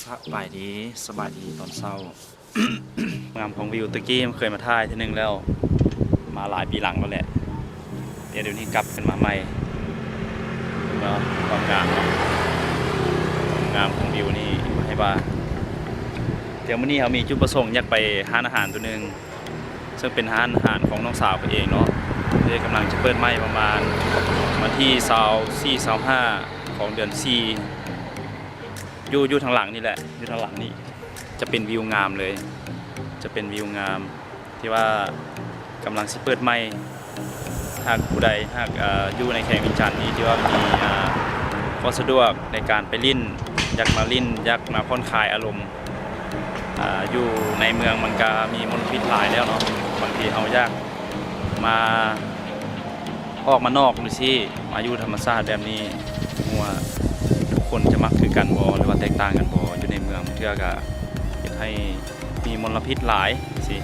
สบายดีตอนเช้า งามของวิวตะกี้มันเคยมาถ่ายทีนึงแล้วมาหลายปีหลังแล้วแหละเดี๋ยวนี้กลับกันมาใหม่เนาะความงามเนาะความงามของวิวนี่มาให้บ้าเดี๋ยวมื้อนี้เขามีจุดประสงค์อยากไปร้านอาหารตัวนึงซึ่งเป็นร้านอาหารของน้องสาวเองเนาะเดี๋ยวกำลังจะเปิดใหม่ประมาณวันที่24-25ของเดือน4อยู่ทางหลังนี่แหละอยู่ทางหลังนี่จะเป็นวิวงามเลยจะเป็นวิวงามที่ว่ากำลังสิเปิดใหม่หากผู้ใดหากอยู่ในแขวงวินจันทร์นี้ที่ว่ามีความสะดวกในการไปลิ้นอยากมาลิ้นอยากมาผ่อนคลายอารมณ์อยู่ในเมืองมันก็มีมลพิษหลายแล้วเนาะบางทีเอายากมาออกมานอกหรือสิมาอยู่ธรรมชาติแบบนี้มัวทุกคนจะมักคือกันบ่หรือว่าแตกต่างกันบ่อยู่ในเมืองเทื่อก็เฮ็ดให้มีมลพิษหลายสิ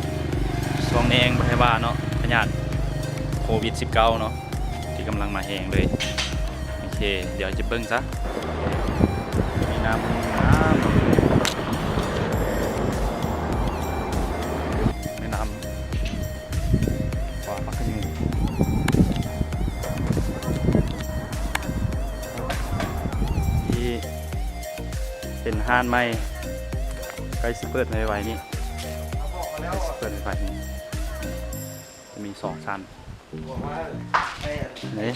ช่วงนี้เองบ่ให้ว่าเนาะพยาธิโควิด -19 เนาะที่กำลังมาแฮงเลยโอเคเดี๋ยวจะเบิ่งซะมีน้ำแม่น้ำขวาปักอยู่ที่เป็นห้านไม้ใกล้สิเปิดไวๆนี่ใกล้สิเปิดไวๆนี่จะมี2 ชั้นนี่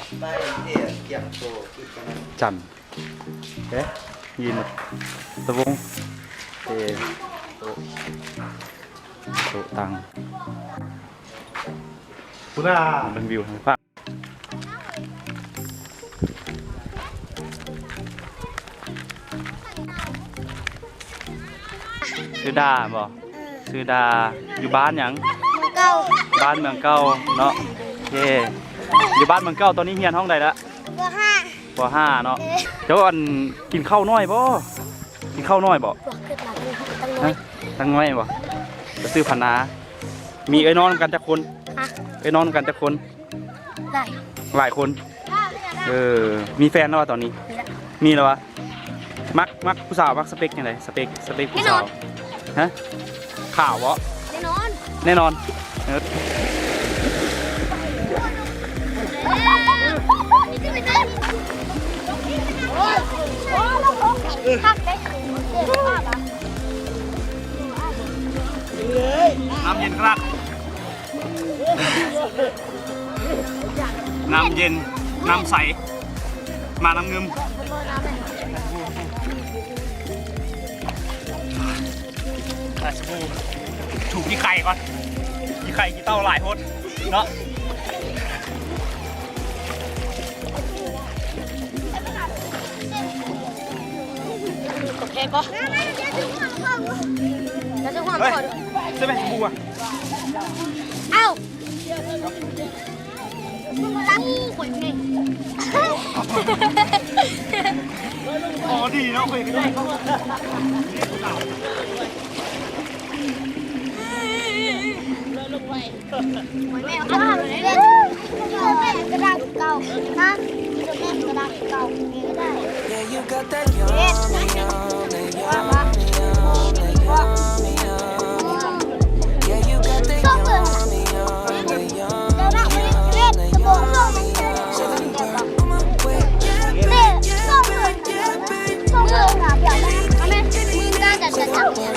จันเอ๊ะยินตะวงโต๊ะตังเป็นวิวทางภาคชื่อดาบ่ชื่อดาอยู่บ้านหยังบ้านเมืองเก่าเนาะโอเคอยู่บ้านเมืองเก่าตอนนี้เฮียนห้องใดละป .5 เนาะเจ้าอันกินข้าวน้อยบ่กินข้าวน้อยบ่ตั้งน้อยบ่จะซื้อพันนามีไอ้นอนกันจักคนไอ้นอนกันจักคนหลายคนมีแฟนแล้วตอนนี้มีแล้ววะมักผู้สาวมักสเปคยังไงสเปคผู้สาวฮะข่าววะแน่นอนน้ำเย็นครับน้ำเย็นน้ำใสมาน้ำเงิมสบู่ถูกที่ไข่ก่อนที่ไข่ที่เต้าหลายโพดเนาะโอเคก็แล้วจะความก่อน ใช่ไหมสบู่อ่ะ เอ้าตั้งขวดนี่ อ๋อดีเนาะคุยกันได้แม่เอาเล่นแม่กระดาษเก่านะแม่กระดาษเก่ามีก็ได้เอ๊ะว่ามาว่าส่งเลยเดี๋ยวนะมันเล่นจะบอกส่งมันเนี่ยส่งเลยค่ะเดี๋ยวแม่มือการจัดจับเนี่ย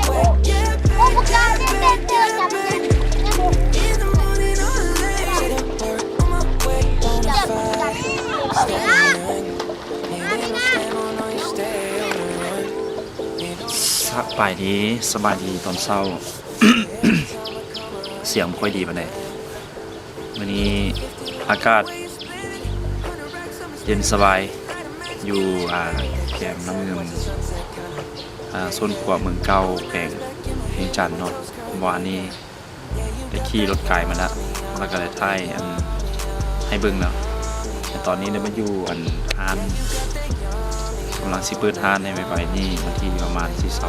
โอ้พวกการเล่นเจอจับเนี่ยสบายดีตอนเช้า เสียงไม่ค่อยดีปานใดวันนี้อากาศเย็นสบายอยู่แคมป์น้ำเงิมโซนขวาเมืองเก่าแขวงวินจันทน์เนาะวันนี้ได้ขี่รถไกลมาแล้วก็ได้ถ่ายให้เบิ่งแล้วแต่ตอนนี้ได้มาอยู่ห้านกำลังสิเปิดห้านในไวๆนี่วันที่ประมาณที่25-28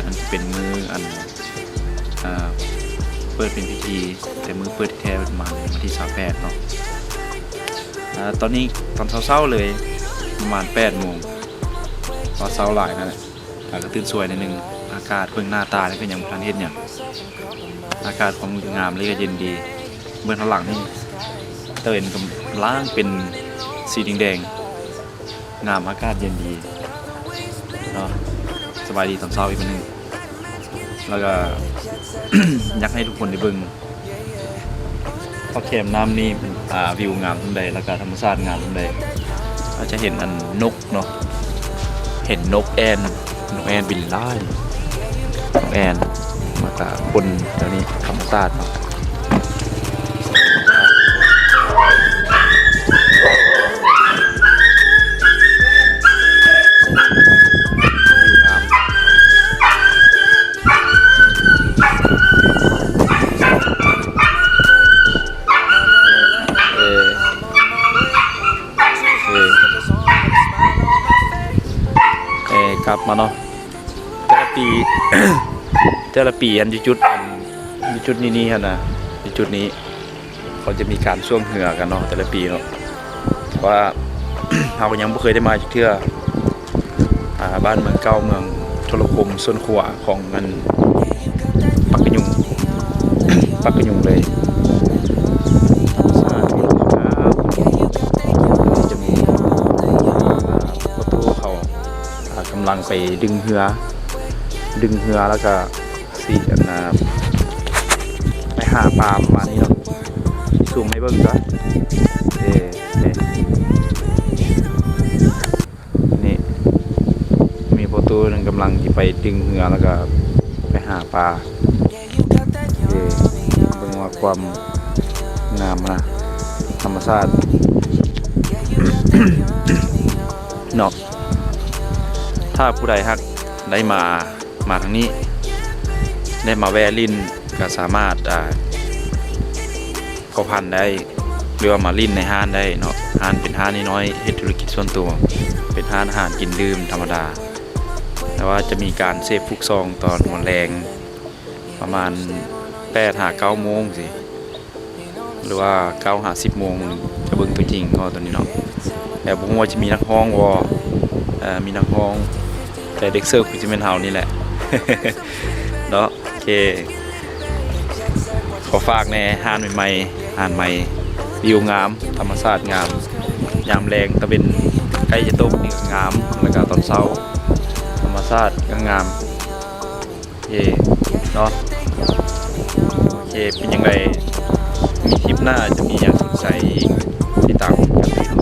นั่นจะเป็นมือเปิดเป็นพิธีแต่มือเปิดแท้ประมาณวันที่28เนาะตอนนี้ตอนเช้าๆเลย ประมาณ8 โมงพอเช้าหลายนั่นแหละก็ตื่นสวยนิดนึงอากาศเพิ่งหน้าตาแล้วก็ยังบ่ทันเฮ็ดหยังอากาศของงามเลยก็เย็นดีเบื้องข้างหลังนี่เตินกำลังเป็นสีแดงๆงามอากาศเย็นดีเนาะสบายดีตอนเช้าอีกมื้อนึงแล้วก็ อยากให้ทุกคนได้เบิ่งเพราะแคมน้ำนี่วิวงามทุกใดแล้วก็ธรรมชาติงามทุกใดเราจะเห็นอันนกเนาะเห็นนกแอนบินไล่นกแอนมาจากคนแถวนี้ธรรมชาติเนาะกลับมาเนาะแต่ละปี แต่ละปีอันจุดนี้ฮะนะจุดนี้เขาจะมีการช่วงเหือกันเนาะแต่ละปีเนาะแต่ว่า เราก็ยังไม่เคยได้มาเทื่อบ้านเมืองเก่าเมืองโทรคมส่วนขวาของมันปักกระยุง ปักกระยุงเลยจะมีประตูเขากำลังไปดึงเหือแล้วก็สีอันไปหาปลาประมาณนี้เนาะซูมให้เบิ่งจ้ะนี่มีประตูนึงกำลังไปดึงเหือแล้วก็ไปหาปลาเบิ่งว่าความงามนะธรรมชาติ เนาะถ้าผู้ใดฮักได้มาทางนี้ได้มาแวะลินก็สามารถเข้าพันได้หรือว่ามาลินในห้านได้เนาะห้านเป็นห้านน้อยๆเฮ็ดธุรกิจส่วนตัวเป็นห้านอาหารกินดื่มธรรมดาแต่ว่าจะมีการเซฟฟุกซองตอนหัวแรงประมาณ8-9 โมงสิหรือว่า9-10 โมงจะเบิ่งตัวจริงก็ตอนนี้เนาะแต่บ่ฮู้ว่าจะมีนักร้องบ่มีนักร้องแต่เด็กเสิร์ฟคือจะเป็นเฮานี่แหละ เนาะโอเคขอฝากในห้านใหม่วิวงามธรรมชาติงามยามแรงตะเป็นใกล้จะตกนี่ก็งามแล้วก็ตอนเช้าธรรมชาติก็งามโอเคเนาะโอเคเป็นยังไงมีคลิปหน้าจะมีอย่างสนใจติดตามกันเลยเนาะ